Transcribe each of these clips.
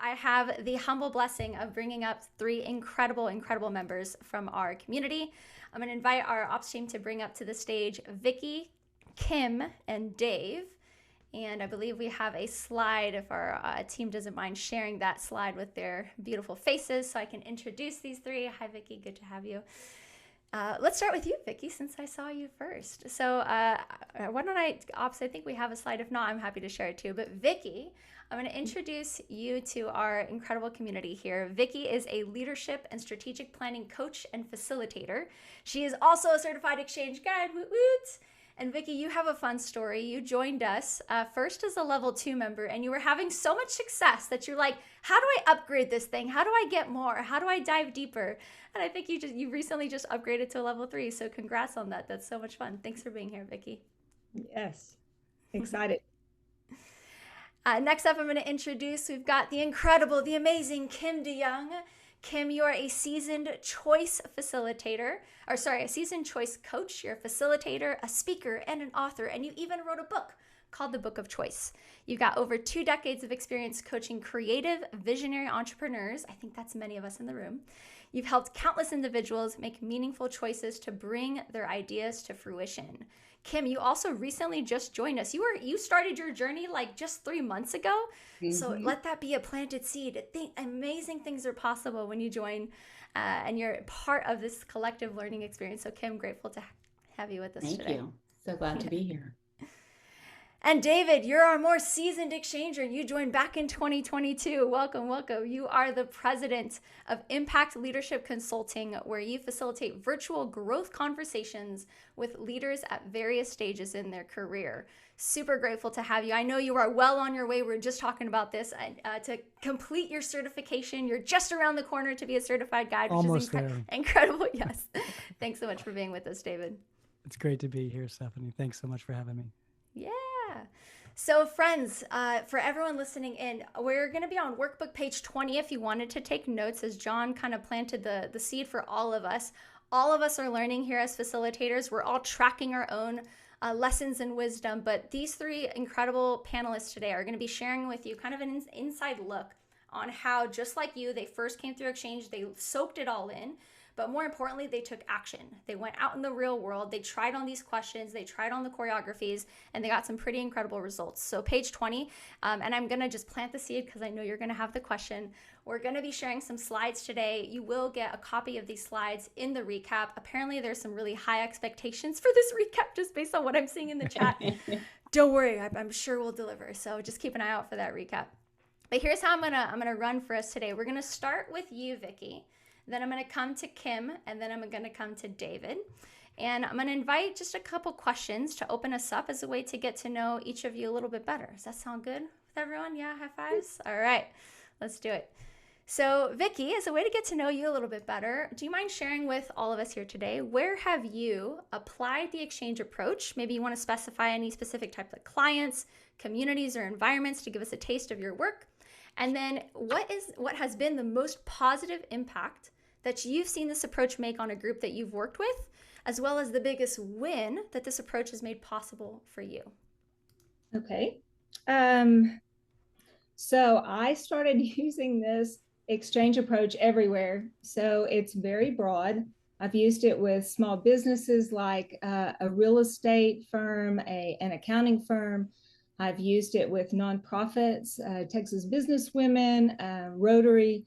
I have the humble blessing of bringing up three incredible members from our community. I'm going to invite our ops team to bring up to the stage Vicki, Kim, and Dave. And I believe we have a slide, if our team doesn't mind sharing that slide with their beautiful faces, so I can introduce these three. Hi, Vicki. Good to have you. Let's start with you, Vicki, since I saw you first. So why don't Ops, I think we have a slide. If not, I'm happy to share it too. But Vicki, I'm going to introduce you to our incredible community here. Vicki is a leadership and strategic planning coach and facilitator. She is also a certified exchange guide. Woot woot. And Vicki, you have a fun story. You joined us first as a level 2 member, and you were having so much success that you're like, how do I upgrade this thing? How do I get more? How do I dive deeper? And I think you recently just upgraded to a level 3. So congrats on that. That's so much fun. Thanks for being here, Vicki. Yes, excited. Next up, I'm going to introduce, we've got the incredible, the amazing Kim DeYoung. Kim, you are a seasoned choice facilitator, a seasoned choice coach. You're a facilitator, a speaker, and an author, and you even wrote a book called The Book of Choice. You've got over 2 decades of experience coaching creative, visionary entrepreneurs. I think that's many of us in the room. You've helped countless individuals make meaningful choices to bring their ideas to fruition. Kim, you also recently just joined us. You started your journey like just 3 months ago. Mm-hmm. So let that be a planted seed. Amazing things are possible when you join and you're part of this collective learning experience. So Kim, grateful to have you with us today. Thank you. So glad to be here. And David, you're our more seasoned exchanger. You joined back in 2022. Welcome, welcome. You are the president of Impact Leadership Consulting, where you facilitate virtual growth conversations with leaders at various stages in their career. Super grateful to have you. I know you are well on your way. We were just talking about this to complete your certification. You're just around the corner to be a certified guide, which Almost is incredible. Yes. Thanks so much for being with us, David. It's great to be here, Stephanie. Thanks so much for having me. Yeah. So friends, for everyone listening in, we're going to be on workbook page 20 if you wanted to take notes, as John kind of planted the seed for all of us. All of us are learning here as facilitators. We're all tracking our own lessons and wisdom, but these 3 incredible panelists today are going to be sharing with you kind of an inside look on how, just like you, they first came through Exchange, they soaked it all in. But more importantly, they took action. They went out in the real world. They tried on these questions. They tried on the choreographies, and they got some pretty incredible results. So page 20, and I'm going to just plant the seed because I know you're going to have the question. We're going to be sharing some slides today. You will get a copy of these slides in the recap. Apparently, there's some really high expectations for this recap just based on what I'm seeing in the chat. Don't worry, I'm sure we'll deliver. So just keep an eye out for that recap. But here's how I'm gonna run for us today. We're going to start with you, Vicki. Then I'm going to come to Kim, and then I'm going to come to David. And I'm going to invite just a couple questions to open us up as a way to get to know each of you a little bit better. Does that sound good with everyone? Yeah, high fives? All right, let's do it. So Vicki, as a way to get to know you a little bit better, do you mind sharing with all of us here today, where have you applied the exchange approach? Maybe you want to specify any specific type of clients, communities, or environments to give us a taste of your work. And then what has been the most positive impact that you've seen this approach make on a group that you've worked with, as well as the biggest win that this approach has made possible for you? Okay. So I started using this exchange approach everywhere. So it's very broad. I've used it with small businesses like a real estate firm, an accounting firm. I've used it with nonprofits, Texas Businesswomen, Rotary.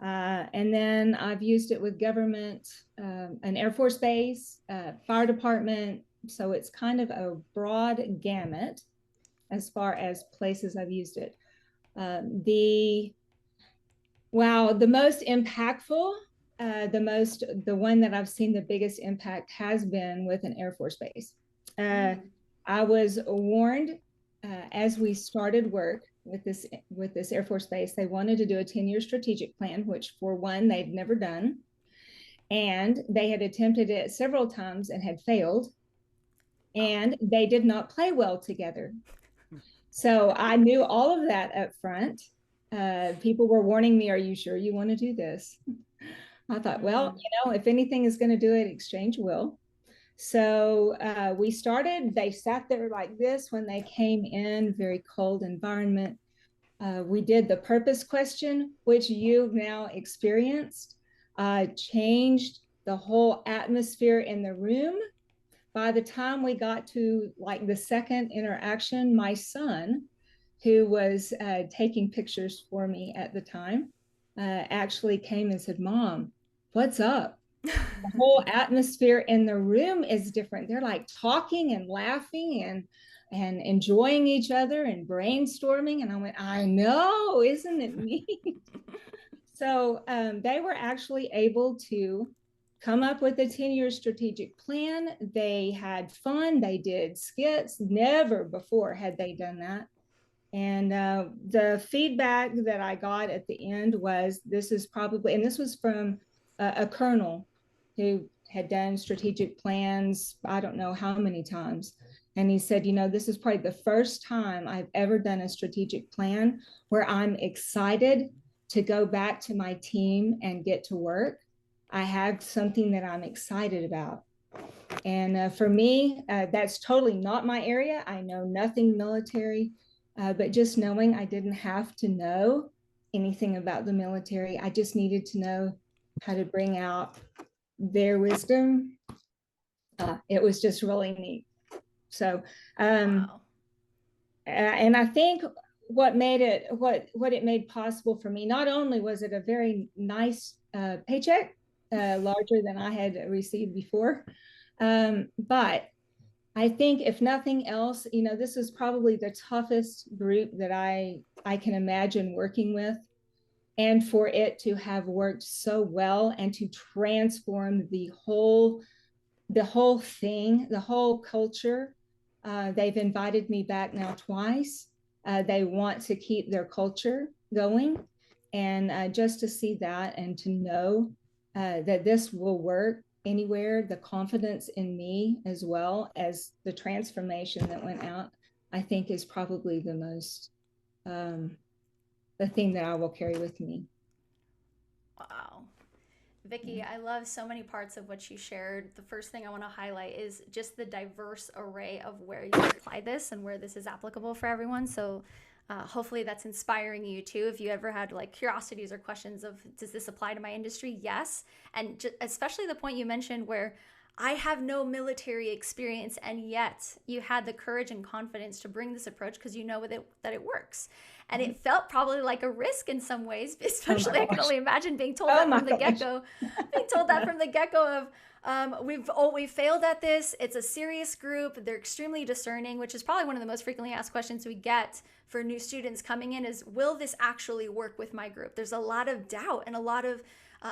And then I've used it with government, an Air Force base, fire department. So it's kind of a broad gamut as far as places I've used it. The most impactful, the one that I've seen the biggest impact has been with an Air Force base. I was warned as we started work with this Air Force base, they wanted to do a 10-year strategic plan, which for one, they'd never done. And they had attempted it several times and had failed. And they did not play well together. So I knew all of that up front. People were warning me, are you sure you want to do this? I thought, well, if anything is going to do it, exchange will. So we started, they sat there like this when they came in, very cold environment. We did the purpose question, which you've now experienced, changed the whole atmosphere in the room. By the time we got to like the second interaction, my son, who was taking pictures for me at the time, actually came and said, "Mom, what's up?" The whole atmosphere in the room is different. They're like talking and laughing and enjoying each other and brainstorming. And I went, I know, isn't it neat? So they were actually able to come up with a 10-year strategic plan. They had fun. They did skits. Never before had they done that. And the feedback that I got at the end was, this is probably, and this was from a colonel who had done strategic plans, I don't know how many times. And he said, this is probably the first time I've ever done a strategic plan where I'm excited to go back to my team and get to work. I have something that I'm excited about. And for me, that's totally not my area. I know nothing military, but just knowing I didn't have to know anything about the military. I just needed to know how to bring out their wisdom. It was just really neat. So, Wow. and I think what it made possible for me, not only was it a very nice paycheck, larger than I had received before, but I think if nothing else, this is probably the toughest group that I can imagine working with. And for it to have worked so well and to transform the whole thing, the whole culture. They've invited me back now twice. They want to keep their culture going. And just to see that and to know that this will work anywhere, the confidence in me as well as the transformation that went out, I think is probably the most, the thing that I will carry with me. Wow. Vicki, I love so many parts of what you shared. The first thing I want to highlight is just the diverse array of where you apply this and where this is applicable for everyone. So hopefully that's inspiring you too. If you ever had like curiosities or questions of, does this apply to my industry? Yes. And especially the point you mentioned where I have no military experience, and yet you had the courage and confidence to bring this approach because you know that it works. And it felt probably like a risk in some ways, especially I can only imagine being told that from the get-go. Being told that from the get-go of, we've failed at this. It's a serious group. They're extremely discerning, which is probably one of the most frequently asked questions we get for new students coming in is, will this actually work with my group? There's a lot of doubt and a lot of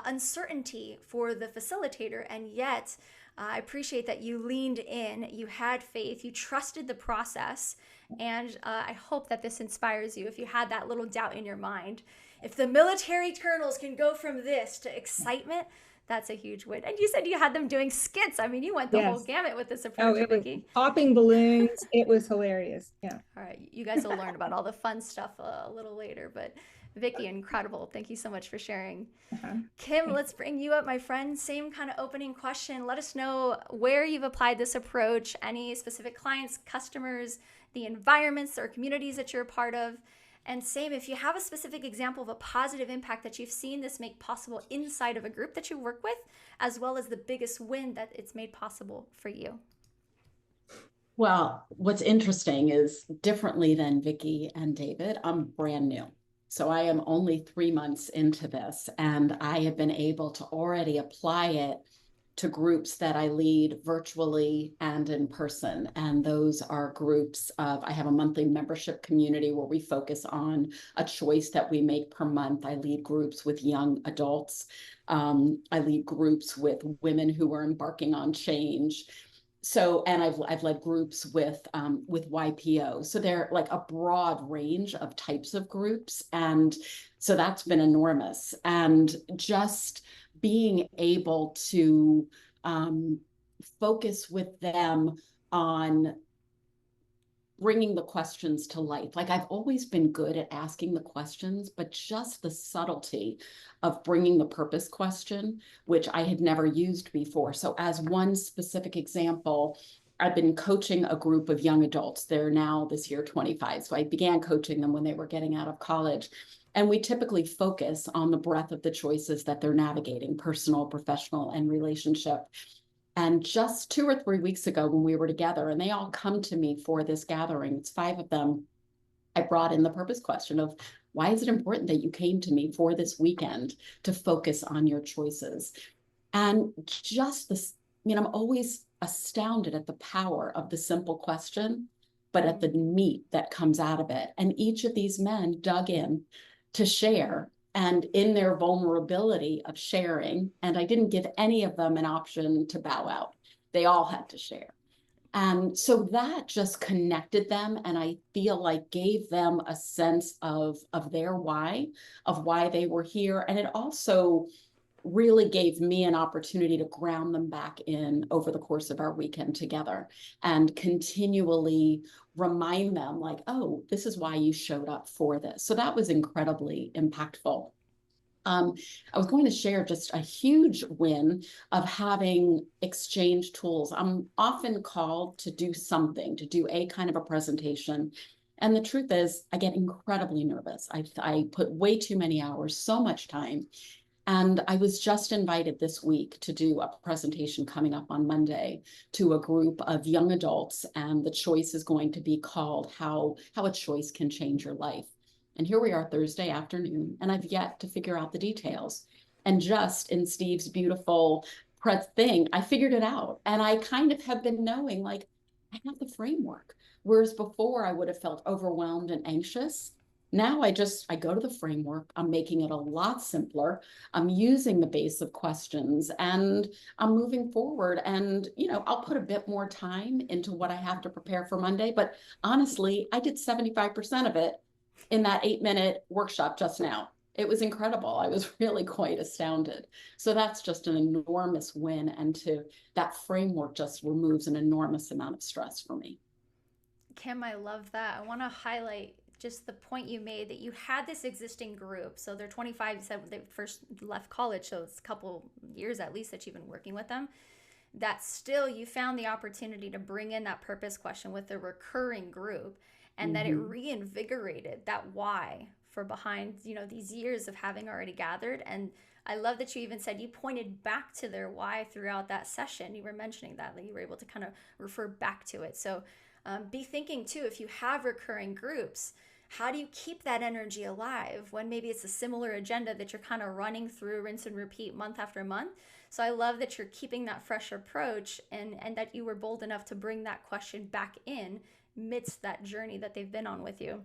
uncertainty for the facilitator, and yet I appreciate that you leaned in, you had faith, you trusted the process, and I hope that this inspires you if you had that little doubt in your mind. If the military colonels can go from this to excitement, that's a huge win. And you said you had them doing skits. I mean, you went the whole gamut with this approach, Vicki. Popping balloons. It was hilarious. Yeah. All right. You guys will learn about all the fun stuff a little later, but Vicki, incredible. Thank you so much for sharing. Kim, let's bring you up, my friend. Same kind of opening question. Let us know where you've applied this approach, any specific clients, customers, the environments or communities that you're a part of. And same, if you have a specific example of a positive impact that you've seen this make possible inside of a group that you work with, as well as the biggest win that it's made possible for you. Well, what's interesting is, differently than Vicki and David, I'm brand new. So I am only 3 months into this, and I have been able to already apply it to groups that I lead virtually and in person. And those are groups of, I have a monthly membership community where we focus on a choice that we make per month. I lead groups with young adults. I lead groups with women who are embarking on change. So, and I've led groups with YPO. So they're like a broad range of types of groups. And so that's been enormous. And just being able to focus with them on bringing the questions to life. Like, I've always been good at asking the questions, but just the subtlety of bringing the purpose question, which I had never used before. So as one specific example, I've been coaching a group of young adults. They're now this year 25. So I began coaching them when they were getting out of college. And we typically focus on the breadth of the choices that they're navigating, personal, professional, and relationship. And just 2 or 3 weeks ago when we were together, and they all come to me for this gathering, it's 5 of them, I brought in the purpose question of, why is it important that you came to me for this weekend to focus on your choices? And just this, I'm always astounded at the power of the simple question, but at the meat that comes out of it. And each of these men dug in to share, and in their vulnerability of sharing, and I didn't give any of them an option to bow out. They all had to share. And so that just connected them, and I feel like gave them a sense of their why, of why they were here. And it also really gave me an opportunity to ground them back in over the course of our weekend together and continually remind them, like, oh, this is why you showed up for this. So that was incredibly impactful. I was going to share just a huge win of having exchange tools. I'm often called to do something, to do a kind of a presentation. And the truth is, I get incredibly nervous. I put way too many hours, so much time. And I was just invited this week to do a presentation coming up on Monday to a group of young adults. And the choice is going to be called How a Choice Can Change Your Life. And here we are Thursday afternoon, and I've yet to figure out the details. And just in Steve's beautiful thing, I figured it out. And I kind of have been knowing, like, I have the framework. Whereas before I would have felt overwhelmed and anxious. Now I go to the framework. I'm making it a lot simpler. I'm using the base of questions, and I'm moving forward. And, I'll put a bit more time into what I have to prepare for Monday. But honestly, I did 75% of it in that 8-minute workshop just now. It was incredible. I was really quite astounded. So that's just an enormous win. And that framework just removes an enormous amount of stress for me. Kim, I love that. I want to highlight just the point you made that you had this existing group. So they're 25, you said they first left college. So it's a couple years at least that you've been working with them. That still you found the opportunity to bring in that purpose question with a recurring group. And that it reinvigorated that why for behind, these years of having already gathered. And I love that you even said you pointed back to their why throughout that session. You were mentioning that you were able to kind of refer back to it. So be thinking too, if you have recurring groups, how do you keep that energy alive when maybe it's a similar agenda that you're kind of running through, rinse and repeat month after month? So I love that you're keeping that fresh approach and that you were bold enough to bring that question back in midst that journey that they've been on with you.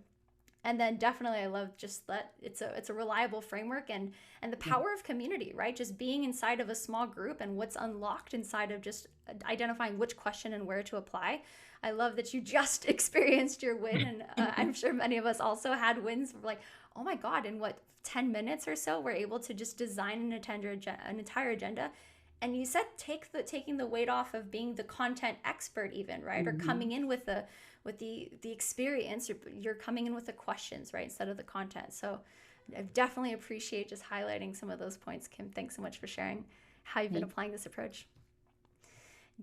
And then definitely I love just that it's a reliable framework and the power of community, right? Just being inside of a small group and what's unlocked inside of just identifying which question and where to apply. I love that you just experienced your win, and I'm sure many of us also had wins of like, oh my God, in 10 minutes or so, we're able to just design an entire agenda. And you said taking the weight off of being the content expert even, right? Or coming in with the experience, you're coming in with the questions, right? Instead of the content. So I definitely appreciate just highlighting some of those points, Kim. Thanks so much for sharing how you've been applying this approach.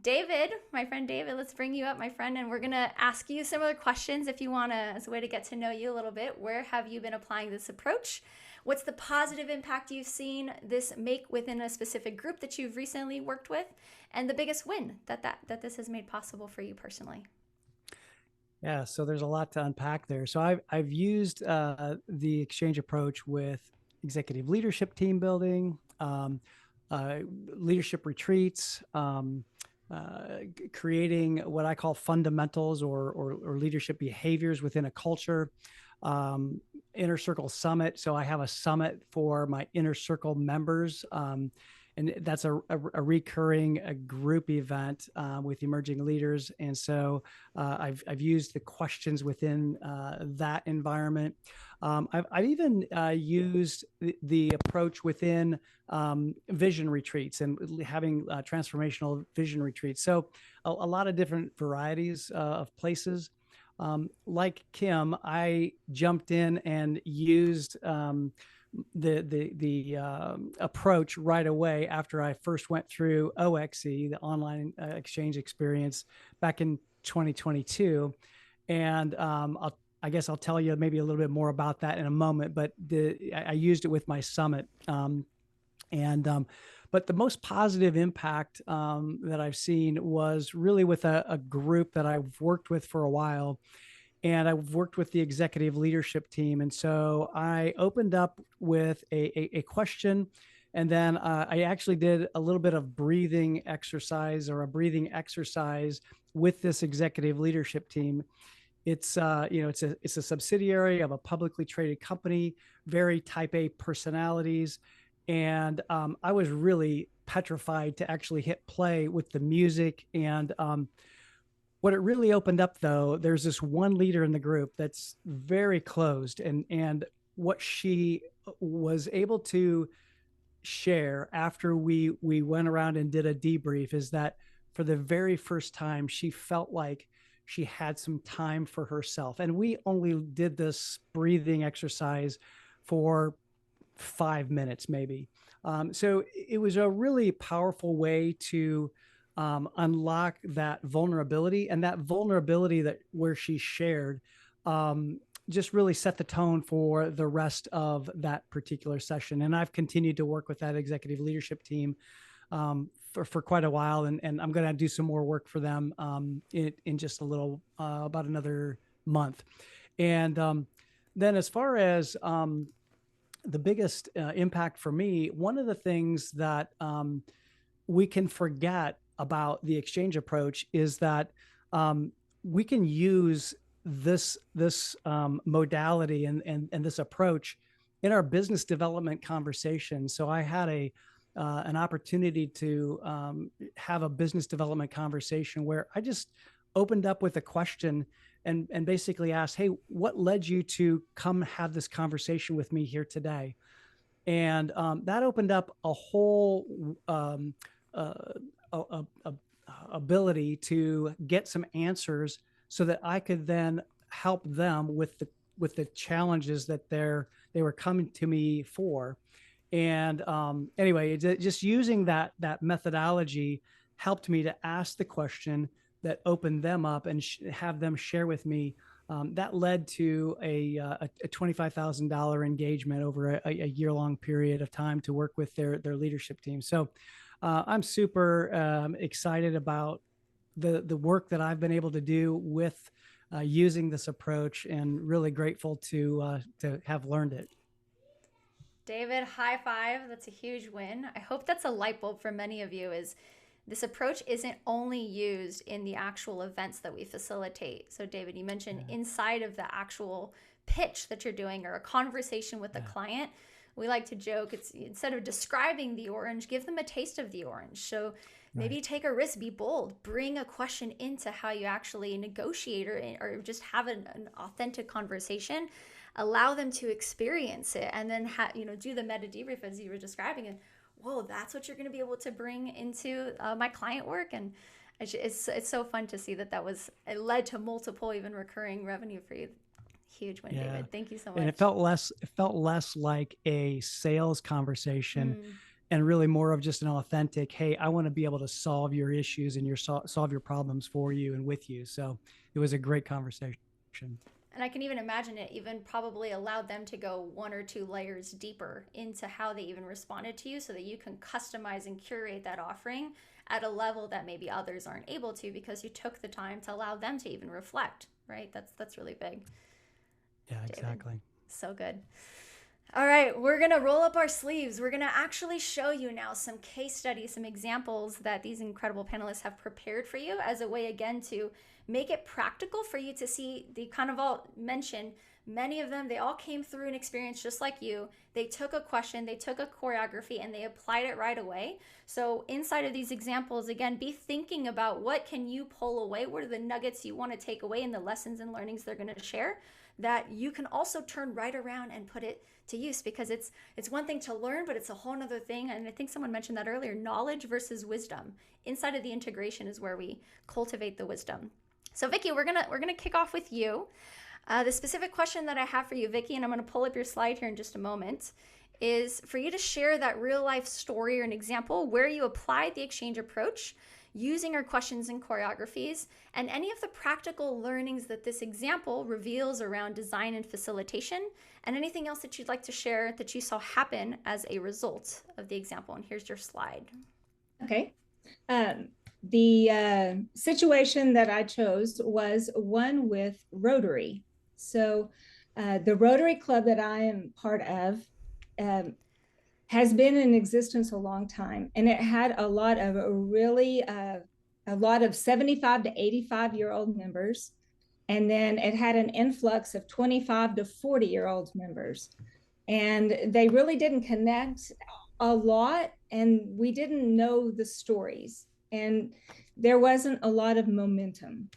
David, my friend David, let's bring you up, my friend, and we're going to ask you similar questions if you want to, as a way to get to know you a little bit. Where have you been applying this approach? What's the positive impact you've seen this make within a specific group that you've recently worked with? And the biggest win that this has made possible for you personally? Yeah, so there's a lot to unpack there. So I've used the exchange approach with executive leadership team building, leadership retreats, creating what I call fundamentals or leadership behaviors within a culture, inner circle summit. So I have a summit for my inner circle members. And that's a recurring group event with emerging leaders. And so I've used the questions within that environment. I've even used the approach within vision retreats and having transformational vision retreats. So a lot of different varieties of places. Like Kim, I jumped in and used approach right away after I first went through OXE, the online exchange experience, back in 2022. And I guess I'll tell you maybe a little bit more about that in a moment, but I used it with my summit. But the most positive impact that I've seen was really with a group that I've worked with for a while. And I've worked with the executive leadership team. And so I opened up with a question. And then I actually did a little bit of breathing exercise with this executive leadership team. It's it's a subsidiary of a publicly traded company, very type A personalities. And I was really petrified to actually hit play with the music. And what it really opened up, though, there's this one leader in the group that's very closed. And what she was able to share after we went around and did a debrief is that for the very first time, she felt like she had some time for herself. And we only did this breathing exercise for 5 minutes, maybe. So it was a really powerful way to unlock that vulnerability, and that vulnerability where she shared just really set the tone for the rest of that particular session. And I've continued to work with that executive leadership team for quite a while, and I'm going to do some more work for them in just a little about another month. And then as far as the biggest impact for me, one of the things that we can forget about the exchange approach is that we can use this modality and this approach in our business development conversation. So I had an opportunity to have a business development conversation where I just opened up with a question and basically asked, hey, what led you to come have this conversation with me here today? And that opened up a whole ability to get some answers so that I could then help them with the challenges that they were coming to me for. And anyway, just using that methodology helped me to ask the question that opened them up and have them share with me. That led to a $25,000 engagement over a year-long period of time to work with their leadership team. So I'm super excited about the work that I've been able to do with using this approach, and really grateful to have learned it. David, high five. That's a huge win. I hope that's a light bulb for many of you, is this approach isn't only used in the actual events that we facilitate. So David, you mentioned inside of the actual pitch that you're doing or a conversation with the client. We like to joke, it's instead of describing the orange, give them a taste of the orange. So maybe take a risk, be bold, bring a question into how you actually negotiate or just have an authentic conversation. Allow them to experience it, and then do the meta debrief as you were describing. And whoa, that's what you're going to be able to bring into my client work. And it's so fun to see that it led to multiple even recurring revenue for you. Huge win, David. Thank you so much. And it felt less like a sales conversation and really more of just an authentic, hey, I want to be able to solve your issues and solve your problems for you and with you. So it was a great conversation. And I can even imagine it even probably allowed them to go 1 or 2 layers deeper into how they even responded to you, so that you can customize and curate that offering at a level that maybe others aren't able to, because you took the time to allow them to even reflect, right? That's really big. Yeah, exactly. David, so good. All right, we're going to roll up our sleeves. We're going to actually show you now some case studies, some examples that these incredible panelists have prepared for you as a way, again, to make it practical for you to see. They kind of all mentioned, many of them, they all came through an experience just like you. They took a question, they took a choreography, and they applied it right away. So inside of these examples, again, be thinking about what can you pull away? What are the nuggets you want to take away, and the lessons and learnings they're going to share that you can also turn right around and put it to use, because it's one thing to learn, but it's a whole nother thing. And I think someone mentioned that earlier, knowledge versus wisdom. Inside of the integration is where we cultivate the wisdom. So Vicki, we're gonna kick off with you. The specific question that I have for you, Vicki, and I'm gonna pull up your slide here in just a moment, is for you to share that real life story or an example where you applied the exchange approach using our questions and choreographies, and any of the practical learnings that this example reveals around design and facilitation, and anything else that you'd like to share that you saw happen as a result of the example. And here's your slide. Okay. The situation that I chose was one with Rotary. So the Rotary Club that I am part of has been in existence a long time, and it had a lot of a lot of 75 to 85-year-old members, and then it had an influx of 25 to 40-year-old members, and they really didn't connect a lot, and we didn't know the stories, and there wasn't a lot of momentum.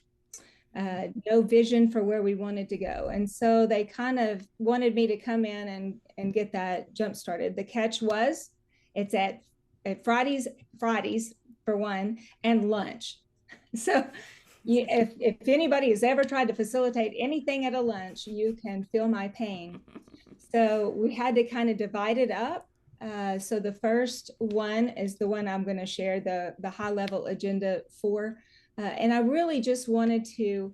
No vision for where we wanted to go. And so they kind of wanted me to come in and get that jump started. The catch was it's at Fridays for one, and lunch. So if anybody has ever tried to facilitate anything at a lunch, you can feel my pain. So we had to kind of divide it up. So the first one is the one I'm going to share the high level agenda for. And I really just wanted to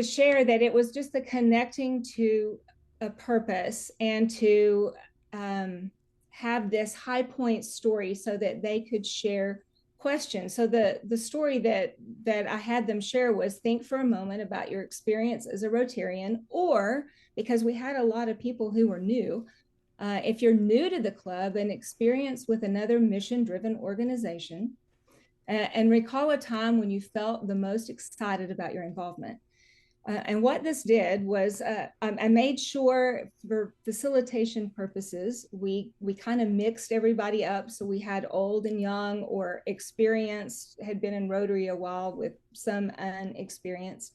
share that it was just the connecting to a purpose and to have this high point story so that they could share questions. So the story that I had them share was, think for a moment about your experience as a Rotarian, or because we had a lot of people who were new, if you're new to the club, an experience with another mission-driven organization, and recall a time when you felt the most excited about your involvement. And what this did was I made sure for facilitation purposes, we kind of mixed everybody up. So we had old and young, or experienced, had been in Rotary a while with some unexperienced.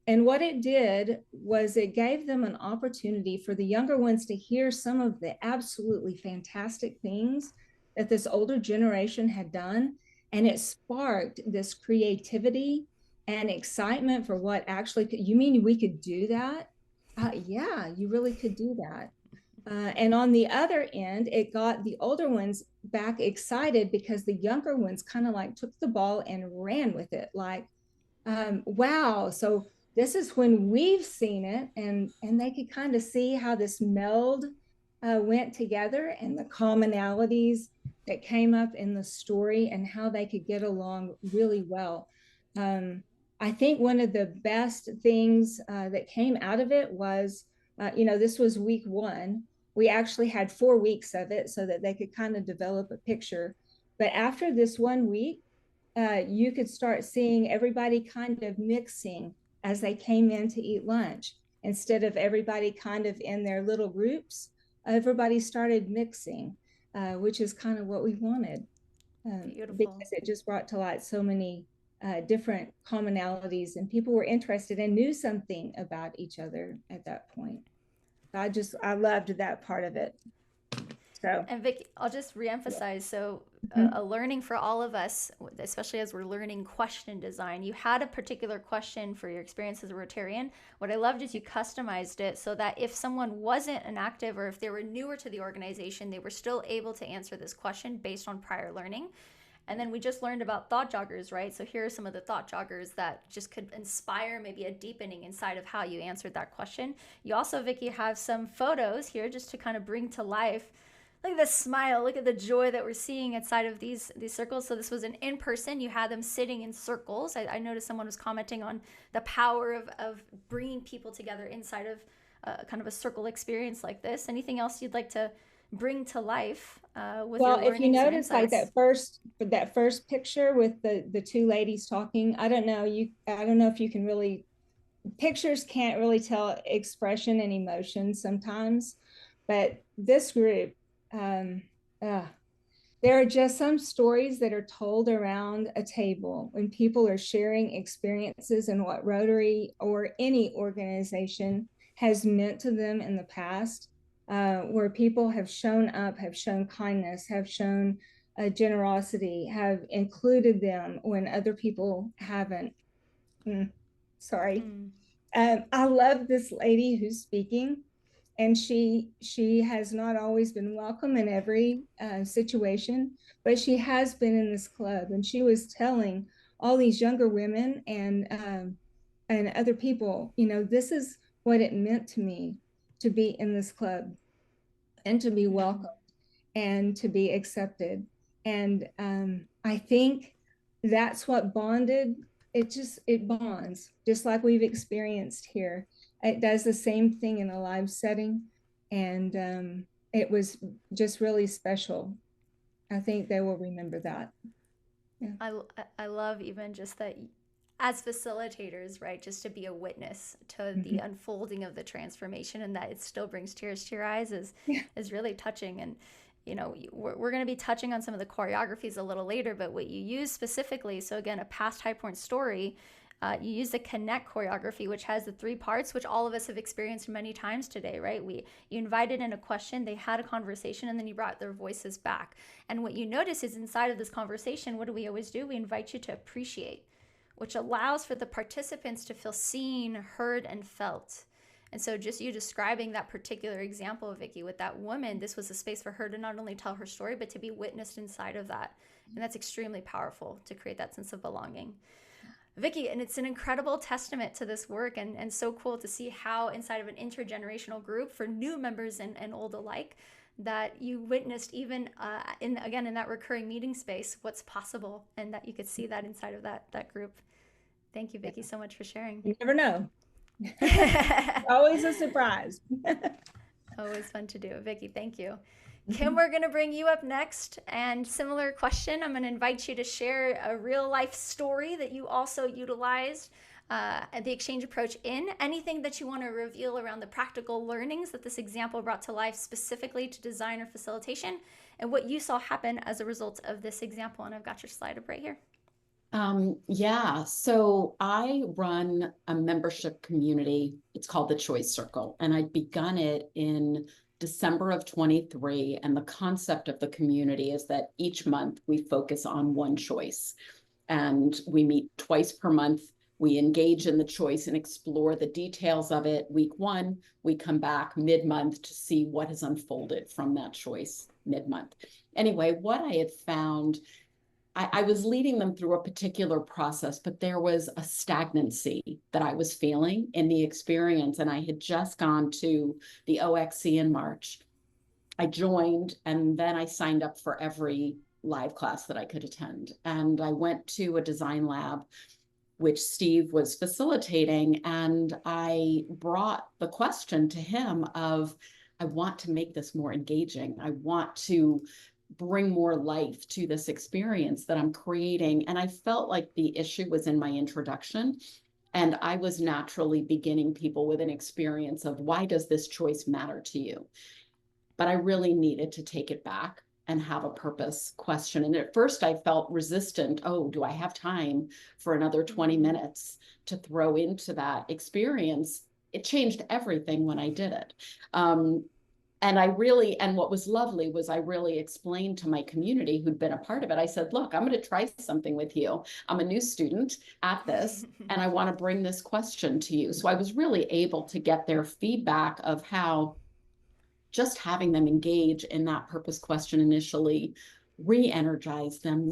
And what it did was it gave them an opportunity for the younger ones to hear some of the absolutely fantastic things that this older generation had done. And it sparked this creativity and excitement for what actually you mean we could do that? Yeah, you really could do that. And on the other end, it got the older ones back excited because the younger ones kind of like took the ball and ran with it. Like, wow, so this is when we've seen it, and they could kind of see how this meld went together, and the commonalities that came up in the story, and how they could get along really well. I think one of the best things that came out of it was, this was week one. We actually had 4 weeks of it so that they could kind of develop a picture. But after this 1 week, you could start seeing everybody kind of mixing as they came in to eat lunch. Instead of everybody kind of in their little groups, everybody started mixing, which is kind of what we wanted. Because it just brought to light so many different commonalities, and people were interested and knew something about each other at that point. I loved that part of it. So, and Vicki, I'll just reemphasize. So a learning for all of us, especially as we're learning question design, you had a particular question for your experience as a Rotarian. What I loved is you customized it so that if someone wasn't an active, or if they were newer to the organization, they were still able to answer this question based on prior learning. And then we just learned about thought joggers, right? So here are some of the thought joggers that just could inspire maybe a deepening inside of how you answered that question. You also, Vicki, have some photos here just to kind of bring to life. Look at the smile, look at the joy that we're seeing inside of these circles. So this was an in-person, you had them sitting in circles. I noticed someone was commenting on the power of bringing people together inside of kind of a circle experience like this. Anything else you'd like to bring to life with your learnings? If you notice, like that first picture with the two ladies talking, I don't know if you can really, pictures can't really tell expression and emotion sometimes, but this group, there are just some stories that are told around a table when people are sharing experiences and what Rotary or any organization has meant to them in the past. Where people have shown up, have shown kindness, have shown generosity, have included them when other people haven't. I love this lady who's speaking. and she has not always been welcome in every situation, but she has been in this club, and she was telling all these younger women and other people, you know, this is what it meant to me to be in this club and to be welcomed and to be accepted. And I think that's what bonded. It bonds, just like we've experienced here. It does the same thing in a live setting. And it was just really special. I think they will remember that. Yeah. I love even just that as facilitators, right? Just to be a witness to the unfolding of the transformation, and that it still brings tears to your eyes is really touching. And you know, we're going to be touching on some of the choreographies a little later, but what you use specifically, so again, a past high point story, you use the connect choreography, which has the 3 parts, which all of us have experienced many times today, right? You invited in a question, they had a conversation, and then you brought their voices back. And what you notice is inside of this conversation, what do we always do? We invite you to appreciate, which allows for the participants to feel seen, heard, and felt. And so just you describing that particular example, Vicki, with that woman, this was a space for her to not only tell her story, but to be witnessed inside of that. And that's extremely powerful to create that sense of belonging. Vicki, and it's an incredible testament to this work, and so cool to see how inside of an intergenerational group for new members and old alike, that you witnessed even in that recurring meeting space, what's possible, and that you could see that inside of that group. Thank you, Vicki, so much for sharing. You never know. Always a surprise. Always fun to do. Vicki, thank you. Kim, we're going to bring you up next, and similar question. I'm going to invite you to share a real life story that you also utilized the exchange approach in. Anything that you want to reveal around the practical learnings that this example brought to life specifically to design or facilitation, and what you saw happen as a result of this example. And I've got your slide up right here. So I run a membership community. It's called the Choice Circle, and I'd begun it in December of 23. And the concept of the community is that each month we focus on one choice, and we meet twice per month. We engage in the choice and explore the details of it. Week 1, we come back mid-month to see what has unfolded from that choice mid-month. Anyway, what I had found, I was leading them through a particular process, but there was a stagnancy that I was feeling in the experience. And I had just gone to the OXC in March. I joined, and then I signed up for every live class that I could attend. And I went to a design lab, which Steve was facilitating. And I brought the question to him of, I want to make this more engaging. I want to bring more life to this experience that I'm creating. And I felt like the issue was in my introduction. And I was naturally beginning people with an experience of, why does this choice matter to you? But I really needed to take it back and have a purpose question. And at first I felt resistant. Oh, do I have time for another 20 minutes to throw into that experience? It changed everything when I did it. And what was lovely was I really explained to my community who'd been a part of it. I said, look, I'm going to try something with you. I'm a new student at this, and I want to bring this question to you. So I was really able to get their feedback of how just having them engage in that purpose question initially re-energized them,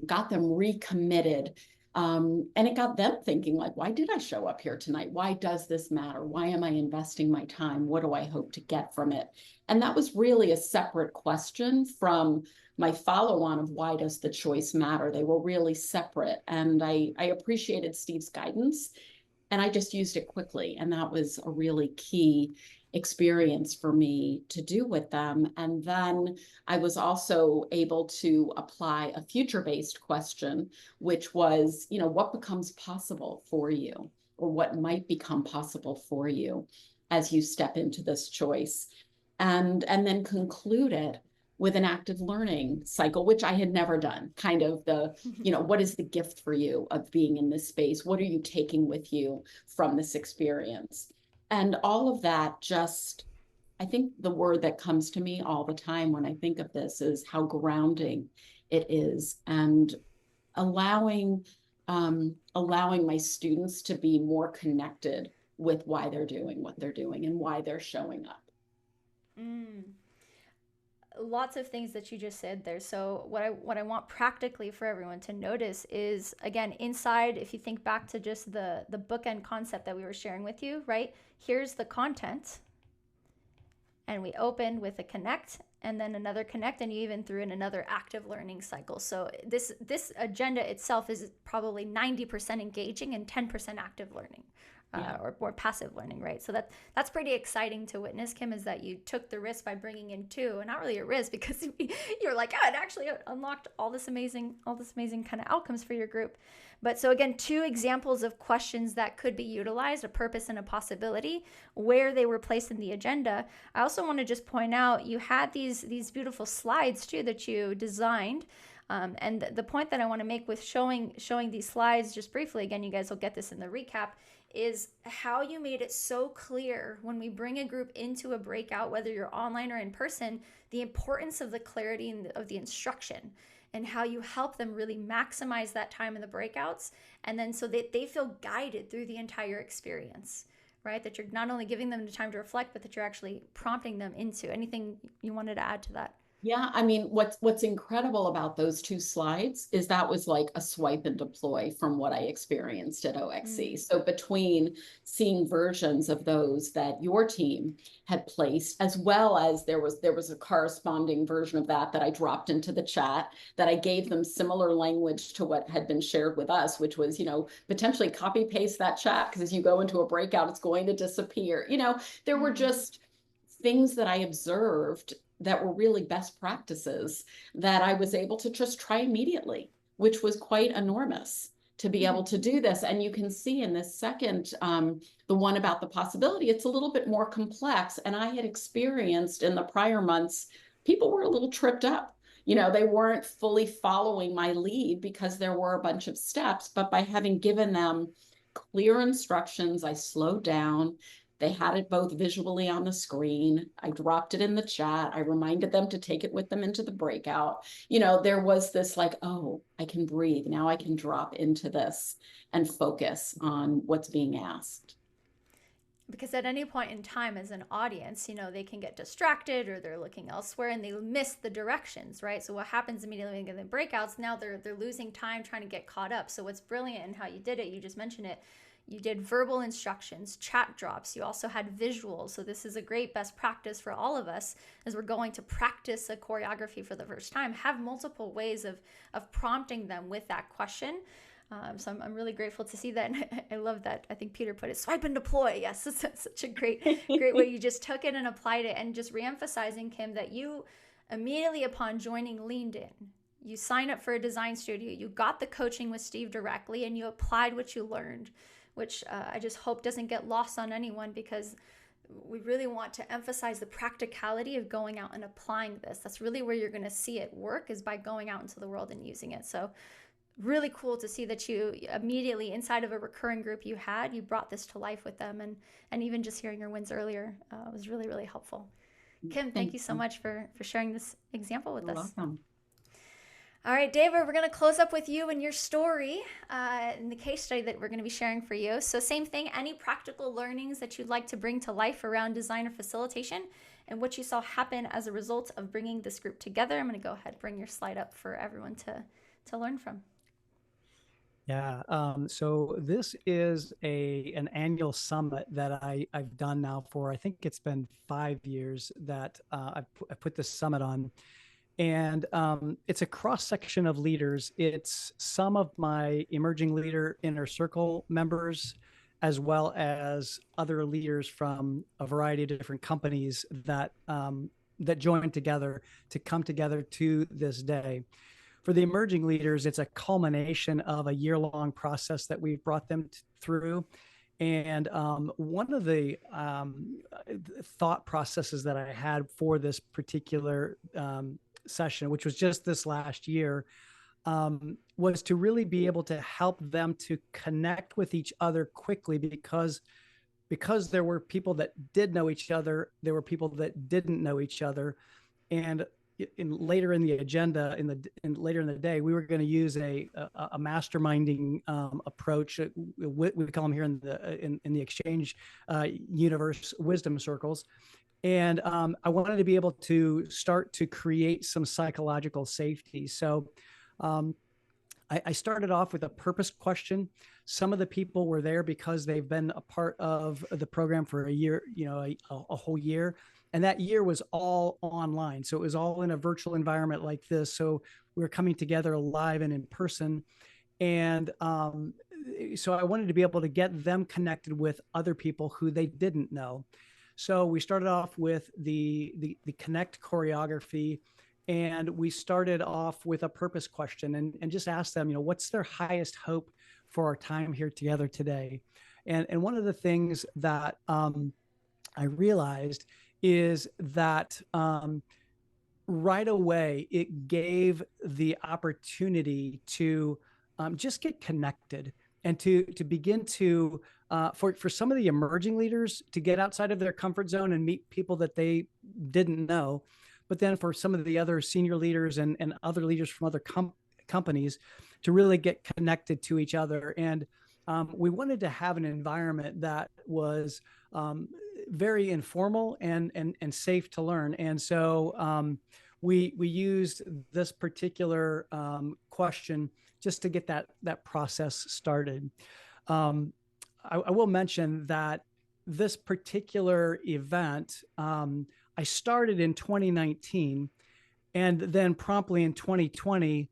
got them recommitted. And it got them thinking, like, why did I show up here tonight? Why does this matter? Why am I investing my time? What do I hope to get from it? And that was really a separate question from my follow-on of, why does the choice matter? They were really separate. And I appreciated Steve's guidance, and I just used it quickly. And that was a really key experience for me to do with them. And then I was also able to apply a future-based question, which was, what becomes possible for you, or what might become possible for you as you step into this choice, and then conclude it with an active learning cycle, which I had never done. Kind of the, what is the gift for you of being in this space? What are you taking with you from this experience? And all of that, just, I think the word that comes to me all the time when I think of this is how grounding it is, and allowing my students to be more connected with why they're doing what they're doing and why they're showing up. Mm. Lots of things that you just said there. So what I want practically for everyone to notice is, again, inside, if you think back to just the bookend concept that we were sharing with you, right? Here's the content, and we opened with a connect, and then another connect, and you even threw in another active learning cycle. So this agenda itself is probably 90% engaging and 10% active learning. Or passive learning, right? So that's pretty exciting to witness, Kim, is that you took the risk by bringing in two, and not really a risk, because you're like, it actually unlocked all this amazing kind of outcomes for your group. But so again, two examples of questions that could be utilized, a purpose and a possibility, where they were placed in the agenda. I also want to just point out, you had these beautiful slides too that you designed. And the point that I want to make with showing these slides just briefly, again, you guys will get this in the recap, is how you made it so clear when we bring a group into a breakout, whether you're online or in person, the importance of the clarity of the instruction, and how you help them really maximize that time in the breakouts, and then so that they feel guided through the entire experience, right? That you're not only giving them the time to reflect, but that you're actually prompting them into. Anything you wanted to add to that? Yeah, I mean, what's incredible about those two slides is that was like a swipe and deploy from what I experienced at OXC. So between seeing versions of those that your team had placed, as well as there was a corresponding version of that I dropped into the chat, that I gave them similar language to what had been shared with us, which was, potentially copy paste that chat, because as you go into a breakout, it's going to disappear. There were just things that I observed that were really best practices that I was able to just try immediately, which was quite enormous to be able to do this. And you can see in this second, the one about the possibility, it's a little bit more complex. And I had experienced in the prior months, people were a little tripped up. They weren't fully following my lead because there were a bunch of steps, but by having given them clear instructions, I slowed down. They had it both visually on the screen. I dropped it in the chat. I reminded them to take it with them into the breakout. There was this like, oh, I can breathe. Now I can drop into this and focus on what's being asked. Because at any point in time as an audience, they can get distracted, or they're looking elsewhere and they miss the directions, right? So what happens immediately when they get the breakouts, now they're losing time trying to get caught up. So what's brilliant in how you did it, you just mentioned it, you did verbal instructions, chat drops. You also had visuals. So this is a great best practice for all of us as we're going to practice a choreography for the first time. Have multiple ways of prompting them with that question. So I'm really grateful to see that. And I love that. I think Peter put it, swipe and deploy. Yes, it's such a great way. You just took it and applied it, and just reemphasizing, Kim, that you immediately upon joining leaned in. You signed up for a design studio. You got the coaching with Steve directly, and you applied what you learned, which I just hope doesn't get lost on anyone, because we really want to emphasize the practicality of going out and applying this. That's really where you're going to see it work, is by going out into the world and using it. So really cool to see that you immediately, inside of a recurring group you brought this to life with them. And even just hearing your wins earlier was really, really helpful. Kim, thank you so much for sharing this example with us. You're welcome. All right, David, we're going to close up with you and your story in the case study that we're going to be sharing for you. So same thing, any practical learnings that you'd like to bring to life around design or facilitation, and what you saw happen as a result of bringing this group together. I'm going to go ahead and bring your slide up for everyone to learn from. Yeah, so this is an annual summit that I've done now for, I think it's been 5 years that I put this summit on. And it's a cross-section of leaders. It's some of my emerging leader inner circle members, as well as other leaders from a variety of different companies that join together to come together to this day. For the emerging leaders, it's a culmination of a year-long process that we've brought them through. And one of the thought processes that I had for this particular session, which was just this last year, was to really be able to help them to connect with each other quickly, because there were people that did know each other, there were people that didn't know each other, and later in the agenda, later in the day, we were going to use a masterminding approach. We call them here in the xchange universe wisdom circles. And I wanted to be able to start to create some psychological safety. So I started off with a purpose question. Some of the people were there because they've been a part of the program for a year, a whole year. And that year was all online. So it was all in a virtual environment like this. So we were coming together live and in person. And so I wanted to be able to get them connected with other people who they didn't know. So we started off with the Connect choreography, and we started off with a purpose question and just asked them, what's their highest hope for our time here together today? And one of the things that I realized is that right away, it gave the opportunity to just get connected and to begin to, for some of the emerging leaders to get outside of their comfort zone and meet people that they didn't know. But then for some of the other senior leaders and other leaders from other companies to really get connected to each other. And we wanted to have an environment that was very informal and safe to learn. And so we used this particular question just to get that process started. I will mention that this particular event, I started in 2019, and then promptly in 2020,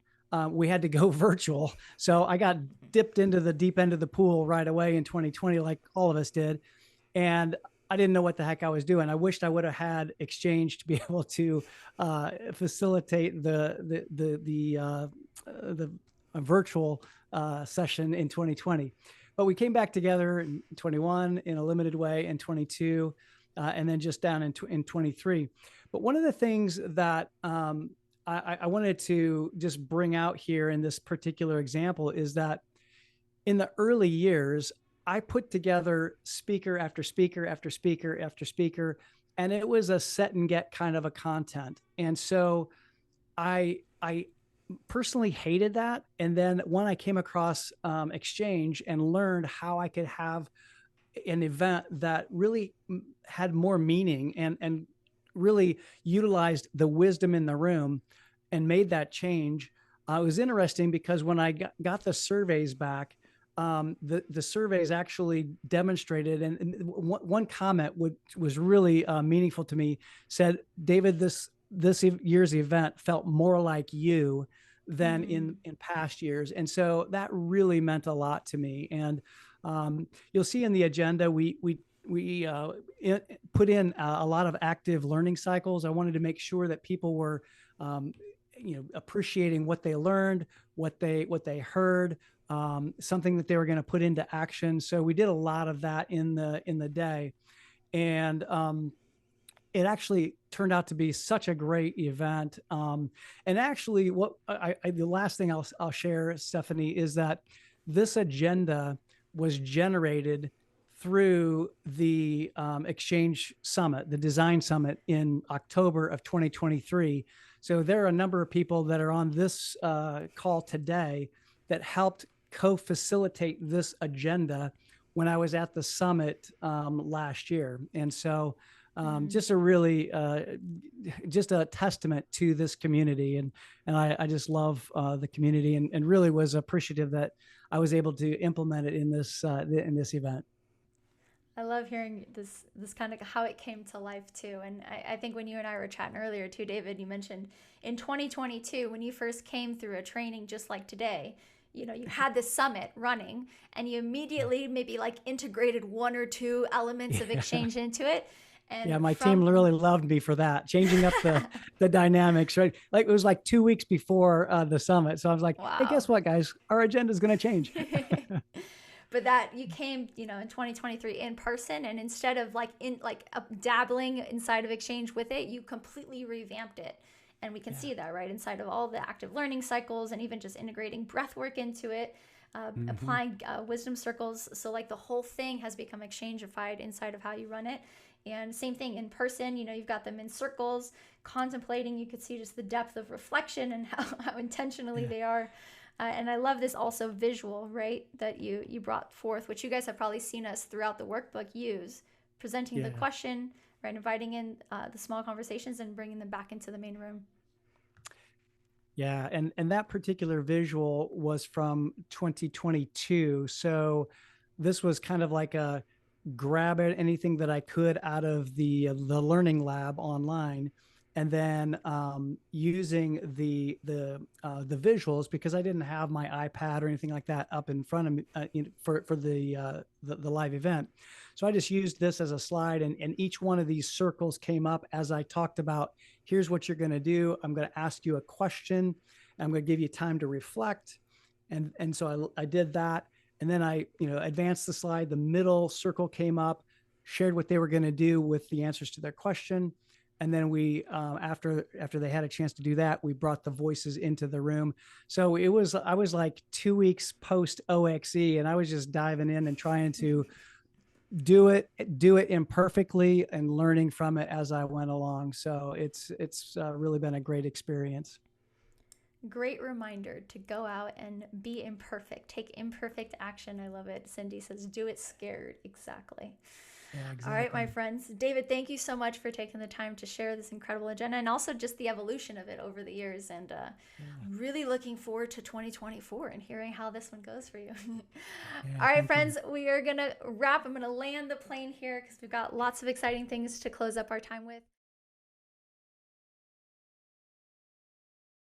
we had to go virtual. So I got dipped into the deep end of the pool right away in 2020, like all of us did. And I didn't know what the heck I was doing. I wished I would have had Xchange to be able to facilitate the virtual session in 2020. But we came back together in 21 in a limited way, in 22, and then just down in 23. But one of the things that I wanted to just bring out here in this particular example is that in the early years, I put together speaker after speaker after speaker after speaker, and it was a set and get kind of a content. And so I personally hated that. And then when I came across Xchange and learned how I could have an event that really had more meaning and really utilized the wisdom in the room and made that change, it was interesting because when I got the surveys back, the surveys actually demonstrated, and one comment was really meaningful to me, said, David, this year's event felt more like you than in past years. And so that really meant a lot to me. And you'll see in the agenda, we put in a lot of active learning cycles. I wanted to make sure that people were, appreciating what they learned, what they heard, something that they were going to put into action. So we did a lot of that in the day. And it actually turned out to be such a great event. And actually, what the last thing I'll share, Stephanie, is that this agenda was generated through the Xchange Summit, the Design Summit in October of 2023. So there are a number of people that are on this call today that helped co-facilitate this agenda when I was at the summit last year. And so just a really, just a testament to this community. And I just love the community and really was appreciative that I was able to implement it in this event. I love hearing this kind of how it came to life too. And I think when you and I were chatting earlier too, David, you mentioned in 2022, when you first came through a training just like today, you had this summit running and you immediately maybe like integrated one or two elements of Xchange into it. And yeah, my team really loved me for that, changing up the dynamics, right? Like it was like 2 weeks before the summit. So I was like, wow. Hey, guess what, guys? Our agenda is going to change. But that you came, in 2023 in person, and instead of dabbling inside of Xchange with it, you completely revamped it. And we can see that, right, inside of all the active learning cycles and even just integrating breath work into it, applying wisdom circles. So like the whole thing has become Xchangified inside of how you run it. And same thing in person, you've got them in circles, contemplating. You could see just the depth of reflection and how intentionally they are. And I love this also visual, right, that you brought forth, which you guys have probably seen us throughout the workbook use, presenting the question, right? Inviting in the small conversations and bringing them back into the main room. Yeah, and that particular visual was from 2022. So this was kind of like a grab at anything that I could out of the learning lab online, and then using the visuals, because I didn't have my iPad or anything like that up in front of me for the live event. So I just used this as a slide, and each one of these circles came up as I talked about, here's what you're going to do. I'm going to ask you a question, and I'm going to give you time to reflect. And so I did that. And then I, advanced the slide. The middle circle came up, shared what they were going to do with the answers to their question. And then we, after they had a chance to do that, we brought the voices into the room. So I was like 2 weeks post OXE, and I was just diving in and trying to do it imperfectly and learning from it as I went along. So it's really been a great experience. Great reminder to go out and be imperfect. Take imperfect action. I love it. Cindy says, do it scared. Exactly. Yeah, exactly. All right, my friends. David, thank you so much for taking the time to share this incredible agenda, and also just the evolution of it over the years. And really looking forward to 2024 and hearing how this one goes for you. All right, friends, we are going to wrap. I'm going to land the plane here because we've got lots of exciting things to close up our time with.